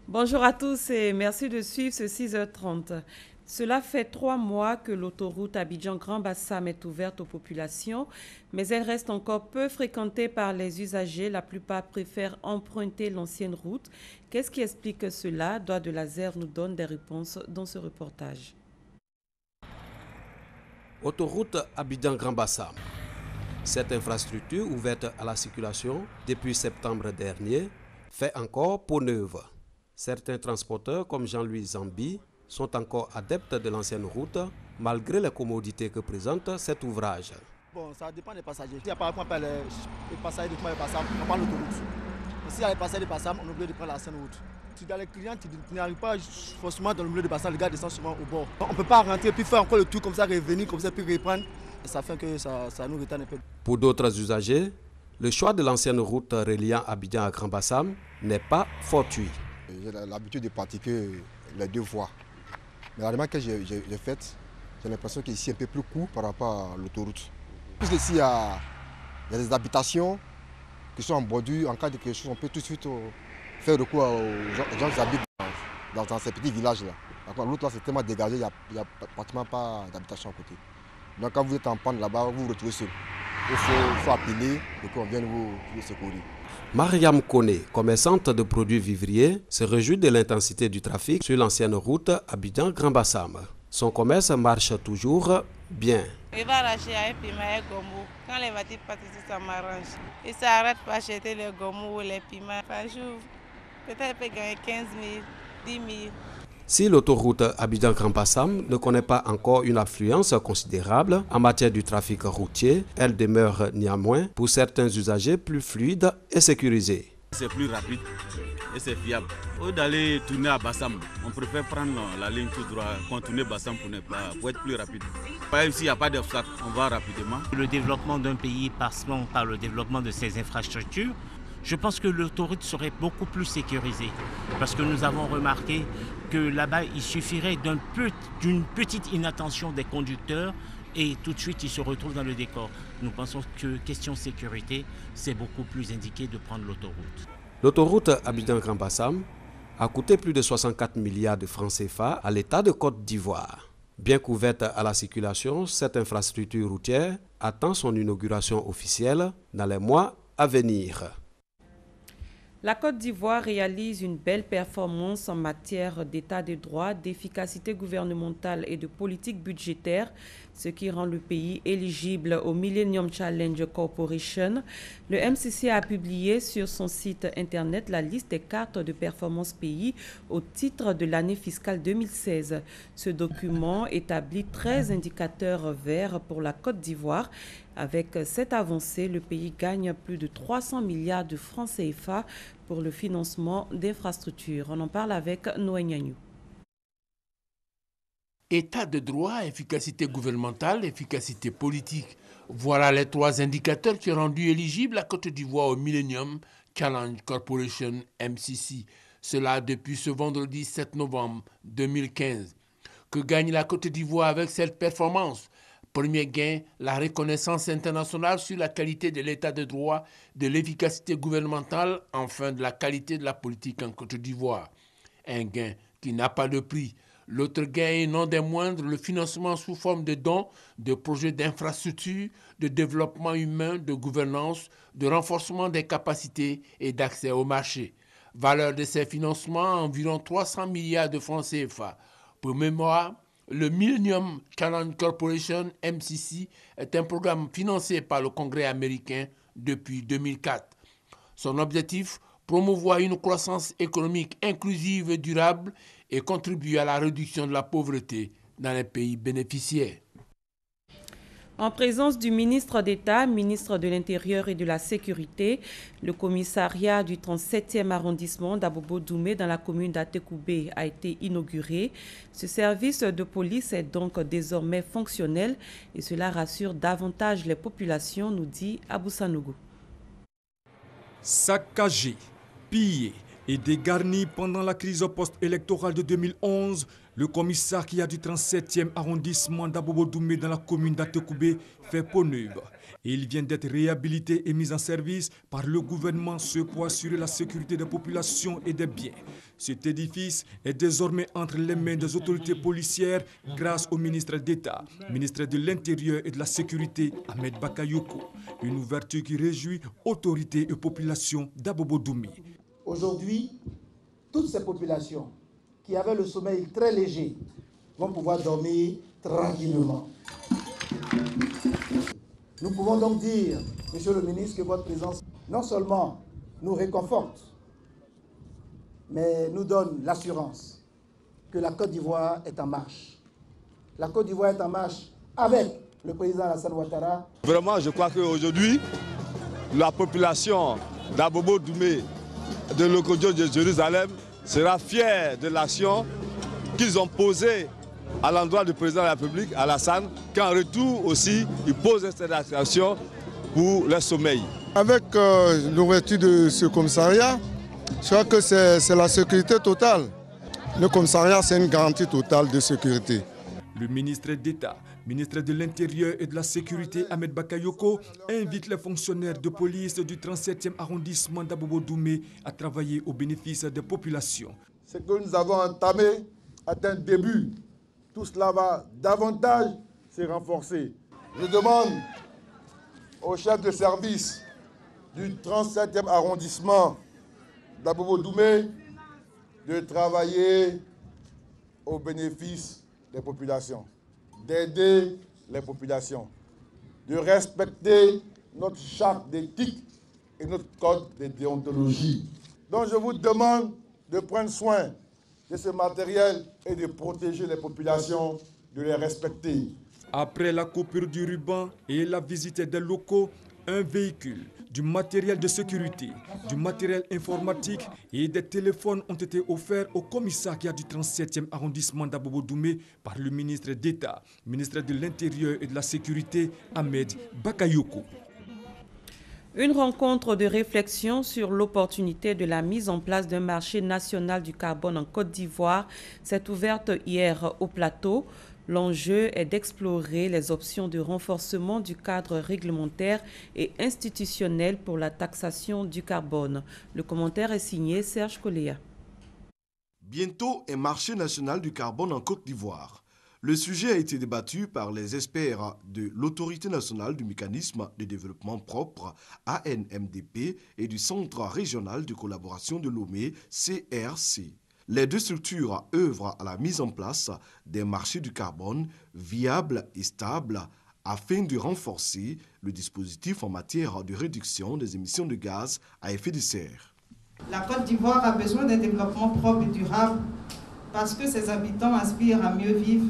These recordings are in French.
Bonjour à tous et merci de suivre ce 6h30. Cela fait 3 mois que l'autoroute Abidjan-Grand Bassam est ouverte aux populations, mais elle reste encore peu fréquentée par les usagers. La plupart préfèrent emprunter l'ancienne route. Qu'est-ce qui explique cela? Doigt de Laser nous donne des réponses dans ce reportage. Autoroute Abidjan-Grand Bassam. Cette infrastructure ouverte à la circulation depuis septembre dernier fait encore peau neuve. Certains transporteurs comme Jean-Louis Zambi sont encore adeptes de l'ancienne route malgré les commodités que présente cet ouvrage. Bon, ça dépend des passagers. Il y a par exemple les passagers de Bassam, on prend l'autoroute. S'il y a les passagers de Bassam, on oublie de prendre l'ancienne route. Si tu as les clients, tu n'arrives pas forcément dans le milieu de Bassam, les gars descendent souvent au bord. On ne peut pas rentrer puis faire encore le tour comme ça, revenir comme ça, puis reprendre. Et ça fait que ça nous retarde un peu. Pour d'autres usagers, le choix de l'ancienne route reliant Abidjan à Grand Bassam n'est pas fortuit. J'ai l'habitude de pratiquer les deux voies. Mais la remarque que j'ai faite, j'ai l'impression qu'ici c'est un peu plus court par rapport à l'autoroute. Plus ici, il y a des habitations qui sont en bordure. En cas de quelque chose, on peut tout de suite faire recours aux gens qui habitent dans ces petits villages-là. L'autre là, c'est tellement dégagé, il n'y a pratiquement pas d'habitation à côté. Donc quand vous êtes en panne là-bas, vous vous retrouvez seul. Il faut appeler et qu'on vienne vous secourir. Mariam Kone, commerçante de produits vivriers, se réjouit de l'intensité du trafic sur l'ancienne route Abidjan-Grand Bassam. Son commerce marche toujours bien. Il va racheter un piment et gommou. Quand les voitures passent ici, ça m'arrange. Il s'arrête pour acheter les gommous ou les piments par jour. Peut-être qu'il peut gagner 15 000, 10 000. Si l'autoroute Abidjan-Grand Bassam ne connaît pas encore une affluence considérable en matière du trafic routier, elle demeure néanmoins pour certains usagers plus fluide et sécurisée. C'est plus rapide et c'est fiable. Au lieu d'aller tourner à Bassam, on préfère prendre la ligne tout droit, contourner Bassam pour être plus rapide. Ici, il n'y a pas d'obstacle, on va rapidement. Le développement d'un pays passant par le développement de ses infrastructures, je pense que l'autoroute serait beaucoup plus sécurisée. Parce que nous avons remarqué que là-bas, il suffirait d'une petite inattention des conducteurs et tout de suite, ils se retrouvent dans le décor. Nous pensons que question sécurité, c'est beaucoup plus indiqué de prendre l'autoroute. L'autoroute Abidjan-Grand Bassam a coûté plus de 64 milliards de francs CFA à l'État de Côte d'Ivoire. Bien qu'ouverte à la circulation, cette infrastructure routière attend son inauguration officielle dans les mois à venir. La Côte d'Ivoire réalise une belle performance en matière d'état de droit, d'efficacité gouvernementale et de politique budgétaire, ce qui rend le pays éligible au Millennium Challenge Corporation. Le MCC a publié sur son site internet la liste des cartes de performance pays au titre de l'année fiscale 2016. Ce document établit 13 indicateurs verts pour la Côte d'Ivoire. Avec cette avancée, le pays gagne plus de 300 milliards de francs CFA pour le financement d'infrastructures. On en parle avec Noé Nyanyou. État de droit, efficacité gouvernementale, efficacité politique. Voilà les 3 indicateurs qui ont rendu éligible la Côte d'Ivoire au Millennium Challenge Corporation MCC. Cela depuis ce vendredi 7 novembre 2015. Que gagne la Côte d'Ivoire avec cette performance? Premier gain, la reconnaissance internationale sur la qualité de l'état de droit, de l'efficacité gouvernementale, enfin de la qualité de la politique en Côte d'Ivoire. Un gain qui n'a pas de prix. L'autre gain est non des moindres, le financement sous forme de dons, de projets d'infrastructure, de développement humain, de gouvernance, de renforcement des capacités et d'accès au marché. Valeur de ces financements, environ 300 milliards de francs CFA. Pour mémoire, le Millennium Challenge Corporation, MCC, est un programme financé par le Congrès américain depuis 2004. Son objectif, promouvoir une croissance économique inclusive et durable et contribuer à la réduction de la pauvreté dans les pays bénéficiaires. En présence du ministre d'État, ministre de l'Intérieur et de la Sécurité, le commissariat du 37e arrondissement d'Abobo-Doumé dans la commune d'Atekoubé a été inauguré. Ce service de police est donc désormais fonctionnel et cela rassure davantage les populations, nous dit Abou Sanougou. Saccagé, pillé et dégarni pendant la crise post-électorale de 2011, Le commissariat du 37e arrondissement d'Abobo-Doumé dans la commune d'Atekoubé fait peau neuve. Il vient d'être réhabilité et mis en service par le gouvernement pour assurer la sécurité des populations et des biens. Cet édifice est désormais entre les mains des autorités policières grâce au ministre d'État, ministre de l'Intérieur et de la Sécurité, Ahmed Bakayoko. Une ouverture qui réjouit autorités et populations d'Abobo-Doumé. Aujourd'hui, toutes ces populations qui avaient le sommeil très léger vont pouvoir dormir tranquillement. Nous pouvons donc dire, Monsieur le ministre, que votre présence non seulement nous réconforte, mais nous donne l'assurance que la Côte d'Ivoire est en marche. La Côte d'Ivoire est en marche avec le président Alassane Ouattara. Vraiment, je crois qu'aujourd'hui, la population d'Abobo-Doumé, de Lokodio de Jérusalem, sera fière de l'action qu'ils ont posée à l'endroit du président de la République, Alassane, qu'en retour aussi, il pose cette action pour le sommeil. Avec l'ouverture de ce commissariat, je crois que c'est la sécurité totale. Le commissariat, c'est une garantie totale de sécurité. Le ministre d'État, ministre de l'Intérieur et de la Sécurité, Ahmed Bakayoko, invite les fonctionnaires de police du 37e arrondissement d'Abobo-Doumé à travailler au bénéfice des populations. Ce que nous avons entamé est un début. Tout cela va davantage se renforcer. Je demande au chef de service du 37e arrondissement d'Abobo-Doumé de travailler au bénéfice des populations, d'aider les populations, de respecter notre charte d'éthique et notre code de déontologie. Donc je vous demande de prendre soin de ce matériel et de protéger les populations, de les respecter. Après la coupure du ruban et la visite des locaux, un véhicule, du matériel de sécurité, du matériel informatique et des téléphones ont été offerts au commissariat du 37e arrondissement d'Abobo-Doumé par le ministre d'État, ministre de l'Intérieur et de la Sécurité, Ahmed Bakayoko. Une rencontre de réflexion sur l'opportunité de la mise en place d'un marché national du carbone en Côte d'Ivoire s'est ouverte hier au plateau. L'enjeu est d'explorer les options de renforcement du cadre réglementaire et institutionnel pour la taxation du carbone. Le commentaire est signé Serge Coléa. Bientôt un marché national du carbone en Côte d'Ivoire. Le sujet a été débattu par les experts de l'Autorité nationale du mécanisme de développement propre, ANMDP, et du Centre régional de collaboration de Lomé, CRC. Les deux structures œuvrent à la mise en place des marchés du carbone viables et stables afin de renforcer le dispositif en matière de réduction des émissions de gaz à effet de serre. La Côte d'Ivoire a besoin d'un développement propre et durable parce que ses habitants aspirent à mieux vivre,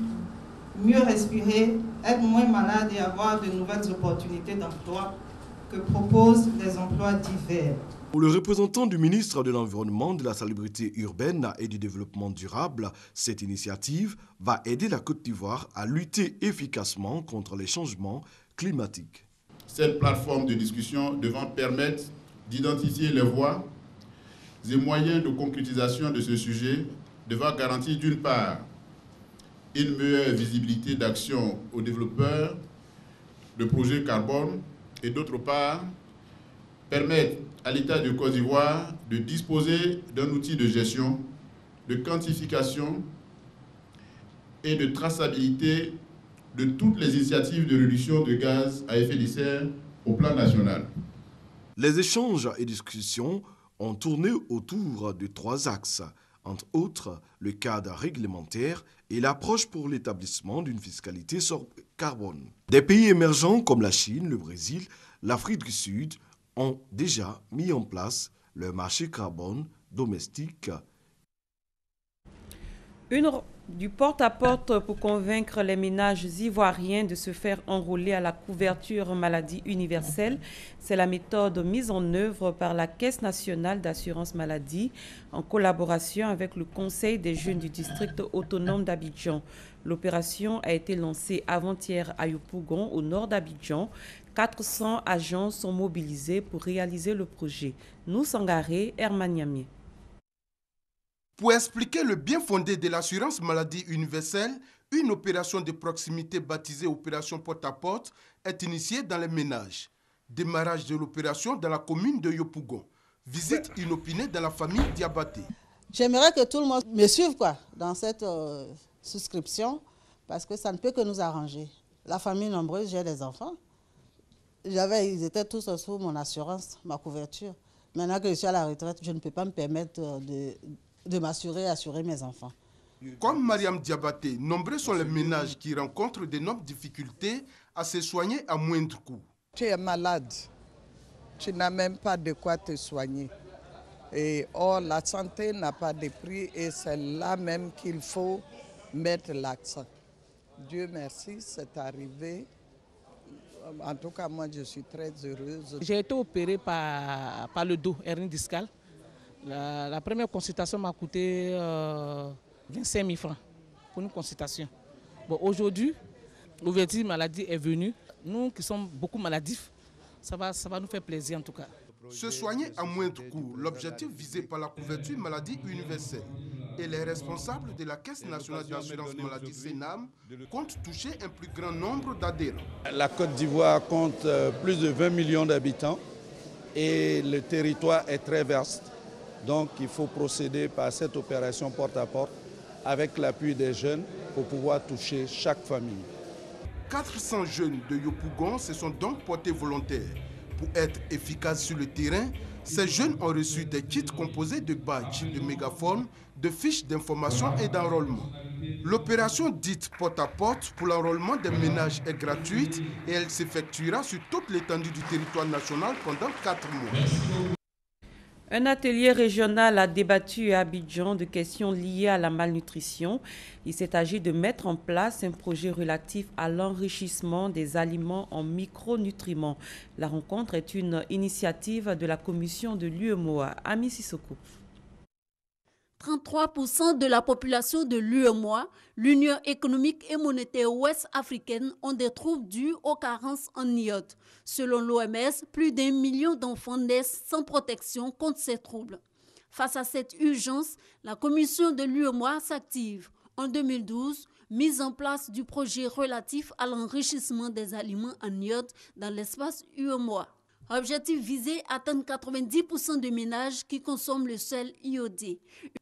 mieux respirer, être moins malades et avoir de nouvelles opportunités d'emploi que proposent les emplois divers. Pour le représentant du ministre de l'Environnement, de la Salubrité urbaine et du Développement durable, cette initiative va aider la Côte d'Ivoire à lutter efficacement contre les changements climatiques. Cette plateforme de discussion devant permettre d'identifier les voies et moyens de concrétisation de ce sujet devant garantir d'une part une meilleure visibilité d'action aux développeurs de projets carbone et d'autre part permettre à l'État de Côte d'Ivoire de disposer d'un outil de gestion, de quantification et de traçabilité de toutes les initiatives de réduction de gaz à effet de serre au plan national. Les échanges et discussions ont tourné autour de 3 axes, entre autres le cadre réglementaire et l'approche pour l'établissement d'une fiscalité sur carbone. Des pays émergents comme la Chine, le Brésil, l'Afrique du Sud ont déjà mis en place leur marché carbone domestique. Du porte-à-porte pour convaincre les ménages ivoiriens de se faire enrôler à la couverture maladie universelle. C'est la méthode mise en œuvre par la Caisse nationale d'assurance maladie en collaboration avec le Conseil des jeunes du district autonome d'Abidjan. L'opération a été lancée avant-hier à Yopougon, au nord d'Abidjan. 400 agents sont mobilisés pour réaliser le projet. Nous Sangaré, Herman Yamé. Pour expliquer le bien fondé de l'assurance maladie universelle, une opération de proximité baptisée Opération Porte-à-Porte est initiée dans les ménages. Démarrage de l'opération dans la commune de Yopougon. Visite inopinée dans la famille Diabaté. J'aimerais que tout le monde me suive dans cette souscription parce que ça ne peut que nous arranger. La famille nombreuse, j'ai des enfants. Ils étaient tous sous mon assurance, ma couverture. Maintenant que je suis à la retraite, je ne peux pas me permettre de m'assurer et assurer mes enfants. Comme Mariam Diabaté, nombreux sont les ménages qui rencontrent d'énormes difficultés à se soigner à moindre coût. Tu es malade, tu n'as même pas de quoi te soigner. Or, la santé n'a pas de prix et c'est là même qu'il faut mettre l'accent. Dieu merci, c'est arrivé. En tout cas, moi, je suis très heureuse. J'ai été opérée par le dos, hernie discale. La première consultation m'a coûté 25 000 francs pour une consultation. Bon, aujourd'hui, l'ouverture maladie est venue. Nous qui sommes beaucoup maladifs, ça va nous faire plaisir en tout cas. Se soigner à moindre coût, l'objectif visé par la couverture maladie universelle. Et les responsables de la Caisse nationale d'assurance maladie CNAM comptent toucher un plus grand nombre d'adhérents. La Côte d'Ivoire compte plus de 20 millions d'habitants et le territoire est très vaste. Donc il faut procéder par cette opération porte-à-porte avec l'appui des jeunes pour pouvoir toucher chaque famille. 400 jeunes de Yopougon se sont donc portés volontaires. Pour être efficaces sur le terrain, ces jeunes ont reçu des kits composés de badges, de mégaphones, de fiches d'information et d'enrôlement. L'opération dite porte-à-porte pour l'enrôlement des ménages est gratuite et elle s'effectuera sur toute l'étendue du territoire national pendant 4 mois. Un atelier régional a débattu à Abidjan de questions liées à la malnutrition. Il s'est agi de mettre en place un projet relatif à l'enrichissement des aliments en micronutriments. La rencontre est une initiative de la commission de l'UEMOA. Ami Sissoko. 33% de la population de l'UEMOA, l'Union économique et monétaire ouest-africaine, ont des troubles dus aux carences en iode. Selon l'OMS, plus d'1 million d'enfants naissent sans protection contre ces troubles. Face à cette urgence, la commission de l'UEMOA s'active. En 2012, mise en place du projet relatif à l'enrichissement des aliments en iode dans l'espace UEMOA. Objectif visé, atteindre 90% de ménages qui consomment le sel iodé.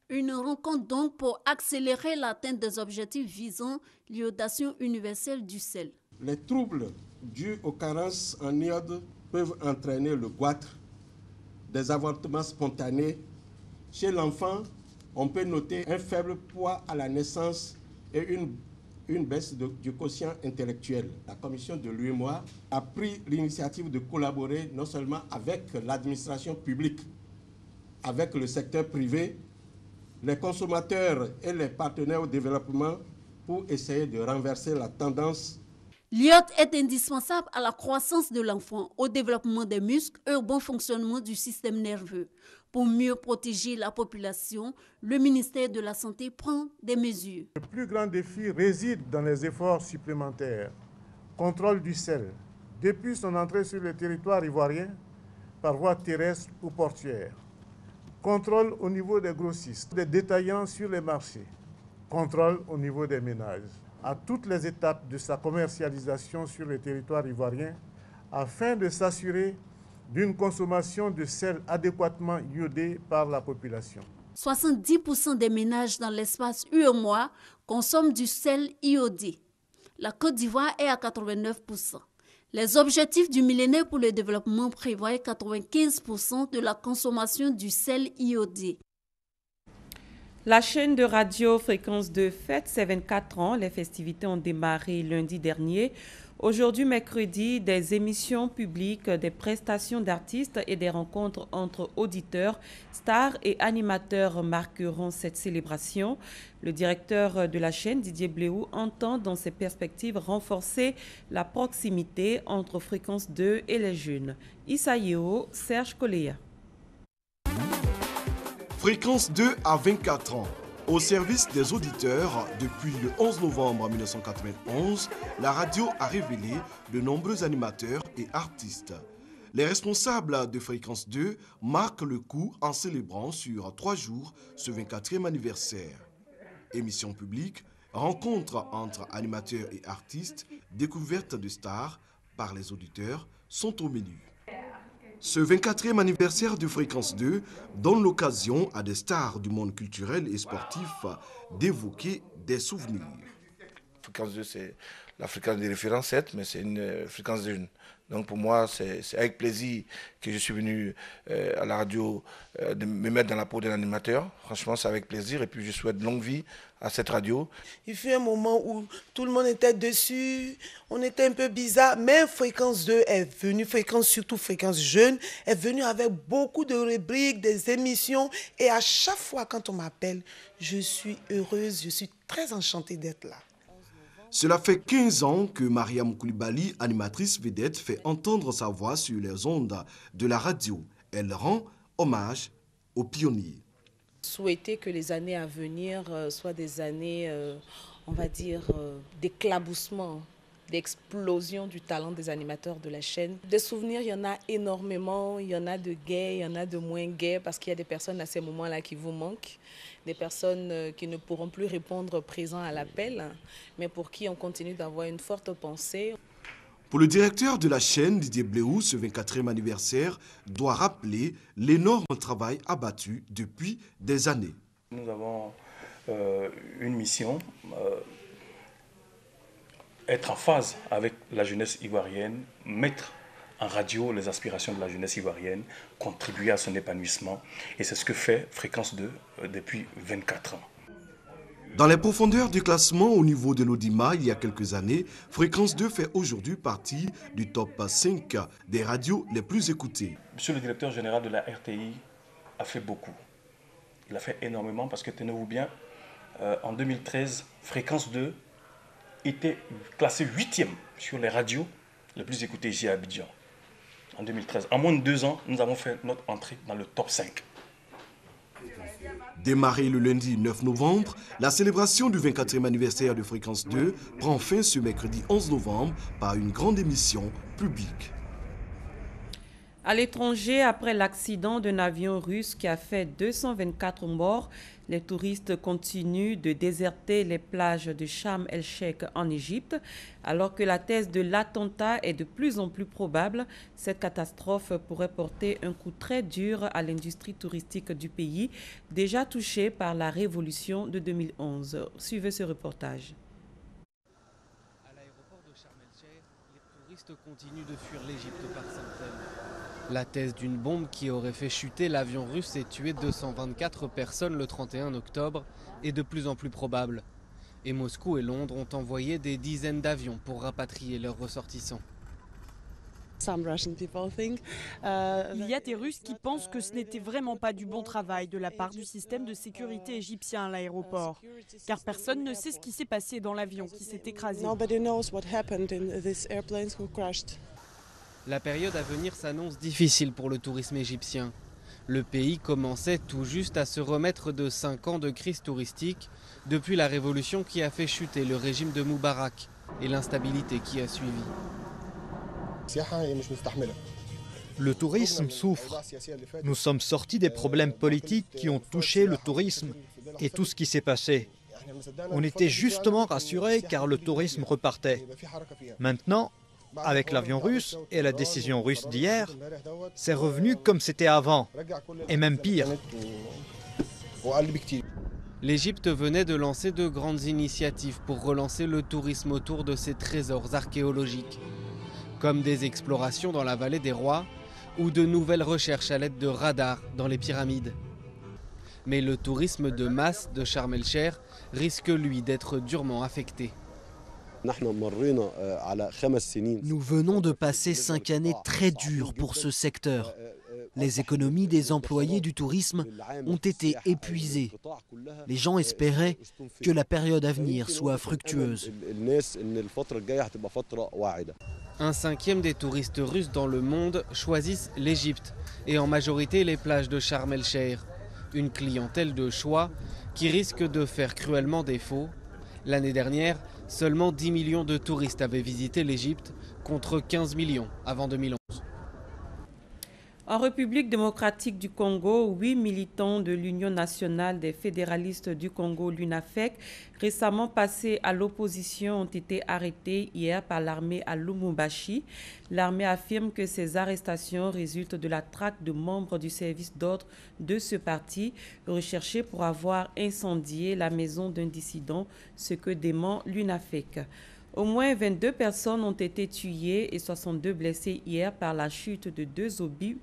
Une rencontre donc pour accélérer l'atteinte des objectifs visant l'iodation universelle du sel. Les troubles dus aux carences en iode peuvent entraîner le goitre, des avortements spontanés. Chez l'enfant, on peut noter un faible poids à la naissance et une baisse du quotient intellectuel. La commission de l'UEMOA a pris l'initiative de collaborer non seulement avec l'administration publique, avec le secteur privé, les consommateurs et les partenaires au développement pour essayer de renverser la tendance. L'iode est indispensable à la croissance de l'enfant, au développement des muscles et au bon fonctionnement du système nerveux. Pour mieux protéger la population, le ministère de la Santé prend des mesures. Le plus grand défi réside dans les efforts supplémentaires. Contrôle du sel, depuis son entrée sur le territoire ivoirien, par voie terrestre ou portuaire. Contrôle au niveau des grossistes, des détaillants sur les marchés. Contrôle au niveau des ménages. À toutes les étapes de sa commercialisation sur le territoire ivoirien, afin de s'assurer d'une consommation de sel adéquatement iodé par la population. 70% des ménages dans l'espace UEMOA consomment du sel iodé. La Côte d'Ivoire est à 89%. Les objectifs du millénaire pour le développement prévoient 95% de la consommation du sel iodé. La chaîne de radio Fréquence 2 fête ses 24 ans. Les festivités ont démarré lundi dernier. Aujourd'hui, mercredi, des émissions publiques, des prestations d'artistes et des rencontres entre auditeurs, stars et animateurs marqueront cette célébration. Le directeur de la chaîne, Didier Bléou, entend dans ses perspectives renforcer la proximité entre Fréquence 2 et les jeunes. Issa Yeo, Serge Koléa. Fréquence 2 à 24 ans. Au service des auditeurs, depuis le 11 novembre 1991, la radio a révélé de nombreux animateurs et artistes. Les responsables de Fréquence 2 marquent le coup en célébrant sur 3 jours ce 24e anniversaire. Émission publique, rencontres entre animateurs et artistes, découvertes de stars par les auditeurs sont au menu. Ce 24e anniversaire de Fréquence 2 donne l'occasion à des stars du monde culturel et sportif d'évoquer des souvenirs. Fréquence 2, c'est la fréquence de référence, certes, mais c'est une fréquence de jeunes. Donc pour moi, c'est avec plaisir que je suis venu à la radio de me mettre dans la peau d'un animateur. Franchement, c'est avec plaisir et puis je souhaite longue vie à cette radio. Il fut un moment où tout le monde était dessus, on était un peu bizarre, mais Fréquence 2 est venue, surtout Fréquence Jeune, est venue avec beaucoup de rubriques, des émissions et à chaque fois quand on m'appelle, je suis heureuse, je suis très enchantée d'être là. Cela fait 15 ans que Mariam Koulibaly, animatrice vedette, fait entendre sa voix sur les ondes de la radio. Elle rend hommage aux pionniers. Souhaiter que les années à venir soient des années, on va dire, d'éclaboussement, d'explosion du talent des animateurs de la chaîne. Des souvenirs, il y en a énormément, il y en a de gais, il y en a de moins gais, parce qu'il y a des personnes à ces moments-là qui vous manquent, des personnes qui ne pourront plus répondre présent à l'appel, mais pour qui on continue d'avoir une forte pensée. Pour le directeur de la chaîne, Didier Bléou, ce 24e anniversaire doit rappeler l'énorme travail abattu depuis des années. Nous avons une mission, être en phase avec la jeunesse ivoirienne, mettre en radio les aspirations de la jeunesse ivoirienne, contribuer à son épanouissement. Et c'est ce que fait Fréquence 2 depuis 24 ans. Dans les profondeurs du classement au niveau de l'Audima, il y a quelques années, Fréquence 2 fait aujourd'hui partie du top 5 des radios les plus écoutées. Monsieur le directeur général de la RTI a fait beaucoup. Il a fait énormément parce que, tenez-vous bien, en 2013, Fréquence 2 était classée 8e sur les radios les plus écoutées ici à Abidjan. En 2013. En moins de 2 ans, nous avons fait notre entrée dans le top 5. Démarrée le lundi 9 novembre, la célébration du 24e anniversaire de Fréquence 2 prend fin ce mercredi 11 novembre par une grande émission publique. À l'étranger, après l'accident d'un avion russe qui a fait 224 morts, les touristes continuent de déserter les plages de Sharm el-Sheikh en Égypte. Alors que la thèse de l'attentat est de plus en plus probable, cette catastrophe pourrait porter un coup très dur à l'industrie touristique du pays, déjà touchée par la révolution de 2011. Suivez ce reportage. À l'aéroport de Sharm el-Sheikh, les touristes continuent de fuir l'Égypte par centaines. La thèse d'une bombe qui aurait fait chuter l'avion russe et tuer 224 personnes le 31 octobre est de plus en plus probable. Et Moscou et Londres ont envoyé des dizaines d'avions pour rapatrier leurs ressortissants. Il y a des Russes qui pensent que ce n'était vraiment pas du bon travail de la part du système de sécurité égyptien à l'aéroport, car personne ne sait ce qui s'est passé dans l'avion qui s'est écrasé. La période à venir s'annonce difficile pour le tourisme égyptien. Le pays commençait tout juste à se remettre de 5 ans de crise touristique depuis la révolution qui a fait chuter le régime de Moubarak et l'instabilité qui a suivi. Le tourisme souffre. Nous sommes sortis des problèmes politiques qui ont touché le tourisme et tout ce qui s'est passé. On était justement rassurés car le tourisme repartait. Maintenant, avec l'avion russe et la décision russe d'hier, c'est revenu comme c'était avant, et même pire. L'Égypte venait de lancer de grandes initiatives pour relancer le tourisme autour de ses trésors archéologiques, comme des explorations dans la vallée des rois ou de nouvelles recherches à l'aide de radars dans les pyramides. Mais le tourisme de masse de Sharm el-Sheikh risque lui d'être durement affecté. Nous venons de passer 5 années très dures pour ce secteur. Les économies des employés du tourisme ont été épuisées. Les gens espéraient que la période à venir soit fructueuse. 1/5 des touristes russes dans le monde choisissent l'Égypte et en majorité les plages de Sharm el-Sheikh. Une clientèle de choix qui risque de faire cruellement défaut. L'année dernière, seulement 10 millions de touristes avaient visité l'Égypte contre 15 millions avant 2011. En République démocratique du Congo, 8 militants de l'Union nationale des fédéralistes du Congo, l'UNAFEC, récemment passés à l'opposition, ont été arrêtés hier par l'armée à Lubumbashi. L'armée affirme que ces arrestations résultent de la traque de membres du service d'ordre de ce parti, recherchés pour avoir incendié la maison d'un dissident, ce que dément l'UNAFEC. Au moins 22 personnes ont été tuées et 62 blessées hier par la chute de deux obus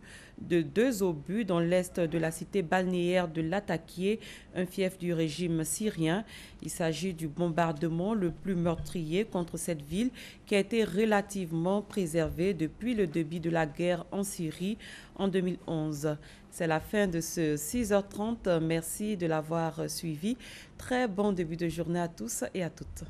dans l'est de la cité balnéaire de Latakié, un fief du régime syrien. Il s'agit du bombardement le plus meurtrier contre cette ville qui a été relativement préservée depuis le début de la guerre en Syrie en 2011. C'est la fin de ce 6h30. Merci de l'avoir suivi. Très bon début de journée à tous et à toutes.